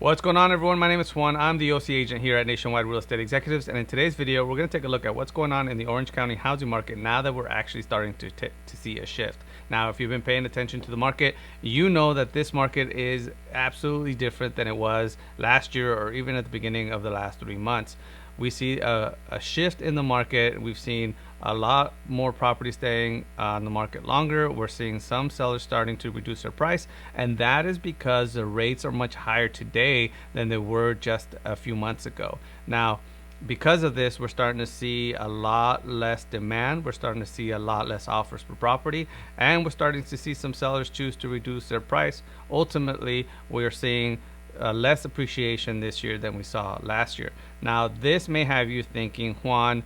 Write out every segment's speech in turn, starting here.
What's going on, everyone? My name is Juan. I'm the OC agent here at Nationwide Real Estate Executives, and in today's video we're going to take a look at what's going on in the Orange County housing market now that we're actually starting to see a shift. Now, if you've been paying attention to the market, you know that this market is absolutely different than it was last year or even at the beginning of the last 3 months. We see a shift in the market. We've seen a lot more property staying on the market longer. We're seeing some sellers starting to reduce their price, and that is because the rates are much higher today than they were just a few months ago. Now, because of this, we're starting to see a lot less demand. We're starting to see a lot less offers per property, and we're starting to see some sellers choose to reduce their price. Ultimately, we're seeing less appreciation this year than we saw last year. Now, this may have you thinking, Juan,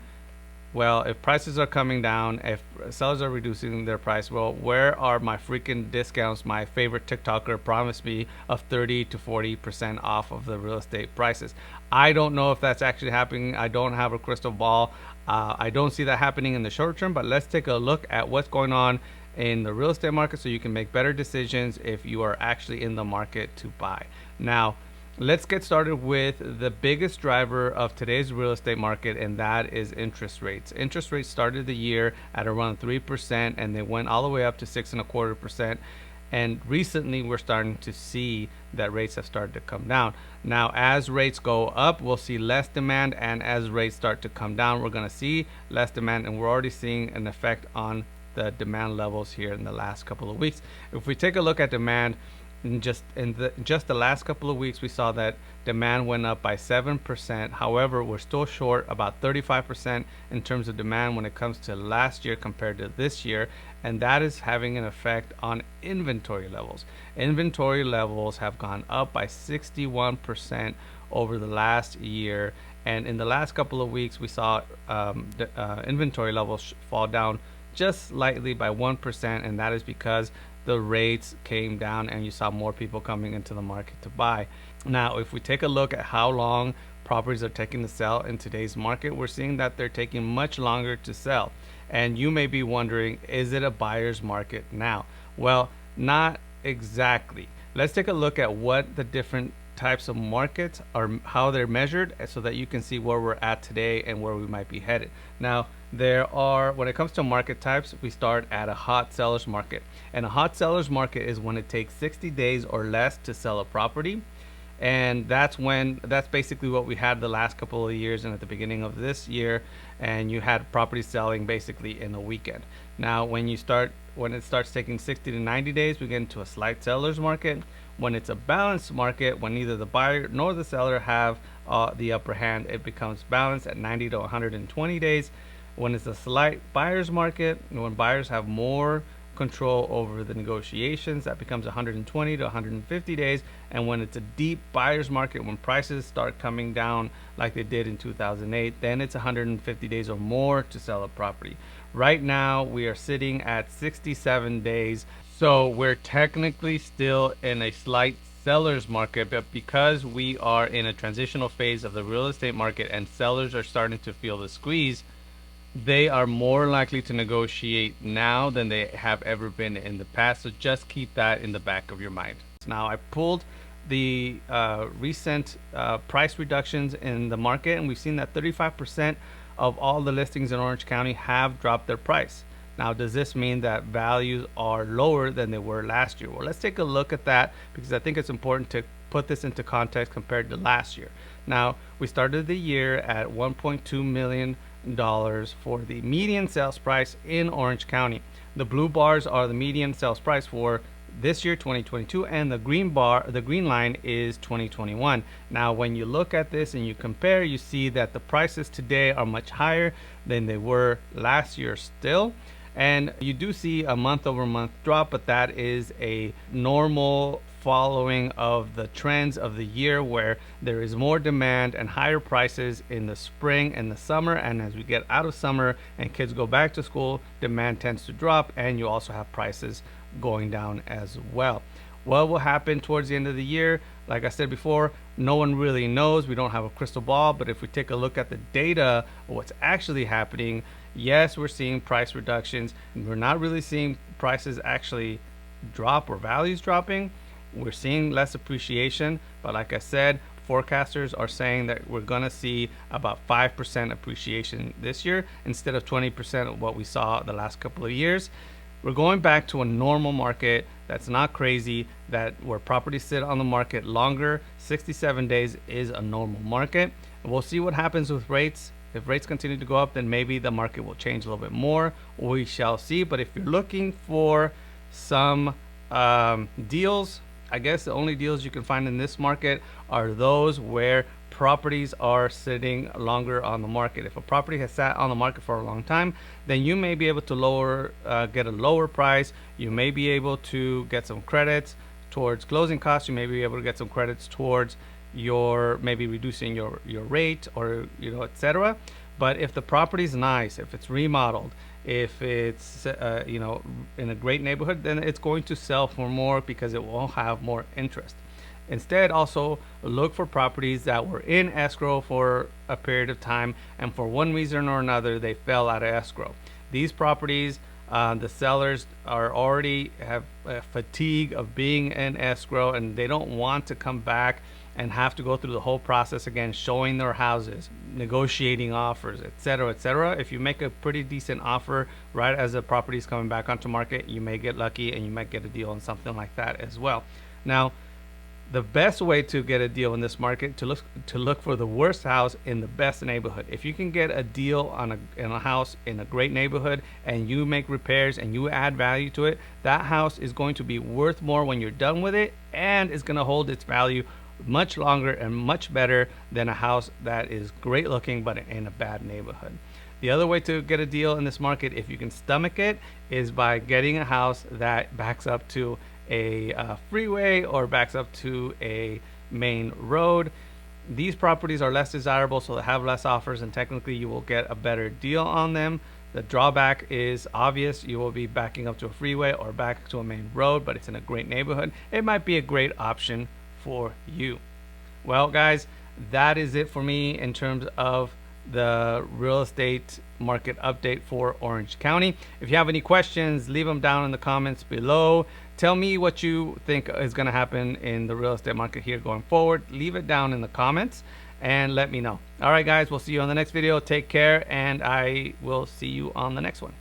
well, if prices are coming down, if sellers are reducing their price, well, where are my freaking discounts? My favorite TikToker promised me of 30 to 40% off of the real estate prices. I don't know if that's actually happening. I don't have a crystal ball. I don't see that happening in the short term, but let's take a look at what's going on in the real estate market so you can make better decisions if you are actually in the market to buy. Now, let's get started with the biggest driver of today's real estate market, and that is interest rates. Interest rates started the year at around 3%, and they went all the way up to 6.25%. And recently, we're starting to see that rates have started to come down. Now, as rates go up, we'll see less demand, and as rates start to come down, we're going to see less demand, and we're already seeing an effect on the demand levels here in the last couple of weeks. If we take a look at demand, in just the last couple of weeks, we saw that demand went up by 7%. However, we're still short about 35% in terms of demand when it comes to last year compared to this year, and that is having an effect on inventory levels. Inventory levels have gone up by 61% over the last year, and in the last couple of weeks, we saw inventory levels fall down just slightly by 1%, and that is because the rates came down and you saw more people coming into the market to buy. Now, if we take a look at how long properties are taking to sell in today's market, we're seeing that they're taking much longer to sell. And you may be wondering, is it a buyer's market now? Well, not exactly. Let's take a look at what the different types of markets are, how they're measured, so that you can see where we're at today and where we might be headed. Now, when it comes to market types, we start at a hot seller's market. And a hot seller's market is when it takes 60 days or less to sell a property. And that's basically what we had the last couple of years and at the beginning of this year. And you had properties selling basically in a weekend. Now, when it starts taking 60 to 90 days, we get into a slight seller's market. When it's a balanced market, when neither the buyer nor the seller have the upper hand, it becomes balanced at 90 to 120 days. When it's a slight buyer's market, when buyers have more control over the negotiations, that becomes 120 to 150 days. And when it's a deep buyer's market, when prices start coming down like they did in 2008, then it's 150 days or more to sell a property. Right now, we are sitting at 67 days. So we're technically still in a slight seller's market, but because we are in a transitional phase of the real estate market and sellers are starting to feel the squeeze, they are more likely to negotiate now than they have ever been in the past. So just keep that in the back of your mind. Now, I pulled the recent price reductions in the market, and we've seen that 35% of all the listings in Orange County have dropped their price. Now, does this mean that values are lower than they were last year? Well, let's take a look at that, because I think it's important to put this into context compared to last year. Now, we started the year at $1.2 million for the median sales price in Orange County. The blue bars are the median sales price for this year, 2022, and the green line is 2021. Now, when you look at this and you compare, you see that the prices today are much higher than they were last year still. And you do see a month-over-month drop, but that is a normal following of the trends of the year, where there is more demand and higher prices in the spring and the summer. And as we get out of summer and kids go back to school, demand tends to drop, and you also have prices going down as well. What will happen towards the end of the year? Like I said before, no one really knows. We don't have a crystal ball, but if we take a look at the data of what's actually happening, yes, we're seeing price reductions, and we're not really seeing prices actually drop or values dropping. We're seeing less appreciation, but like I said, forecasters are saying that we're going to see about 5% appreciation this year instead of 20% of what we saw the last couple of years. We're going back to a normal market that's not crazy, that where properties sit on the market longer. 67 days is a normal market. We'll see what happens with rates. If rates continue to go up, then maybe the market will change a little bit more. We shall see. But if you're looking for some deals, I guess the only deals you can find in this market are those where properties are sitting longer on the market. If a property has sat on the market for a long time, then you may be able to get a lower price. You may be able to get some credits towards closing costs. You may be able to get some credits towards your maybe reducing your rate, or etc. But if the property is nice, if it's remodeled, if it's in a great neighborhood, then it's going to sell for more because it will have more interest. Instead, also look for properties that were in escrow for a period of time, and for one reason or another they fell out of escrow. These properties, the sellers are already have a fatigue of being in escrow, and they don't want to come back and have to go through the whole process again, showing their houses, negotiating offers, etc., etc. If you make a pretty decent offer right as the property is coming back onto market, you may get lucky and you might get a deal on something like that as well. Now, the best way to get a deal in this market to look for the worst house in the best neighborhood. If you can get a deal in a house in a great neighborhood and you make repairs and you add value to it, that house is going to be worth more when you're done with it, and is going to hold its value much longer and much better than a house that is great looking but in a bad neighborhood. The other way to get a deal in this market, if you can stomach it, is by getting a house that backs up to a freeway or backs up to a main road. These properties are less desirable, so they have less offers, and technically you will get a better deal on them. The drawback is obvious. You will be backing up to a freeway or back to a main road, but it's in a great neighborhood. It might be a great option for you. Well, guys, that is it for me in terms of the real estate market update for Orange County. If you have any questions, leave them down in the comments below. Tell me what you think is going to happen in the real estate market here going forward. Leave it down in the comments and let me know. All right, guys, we'll see you on the next video. Take care, and I will see you on the next one.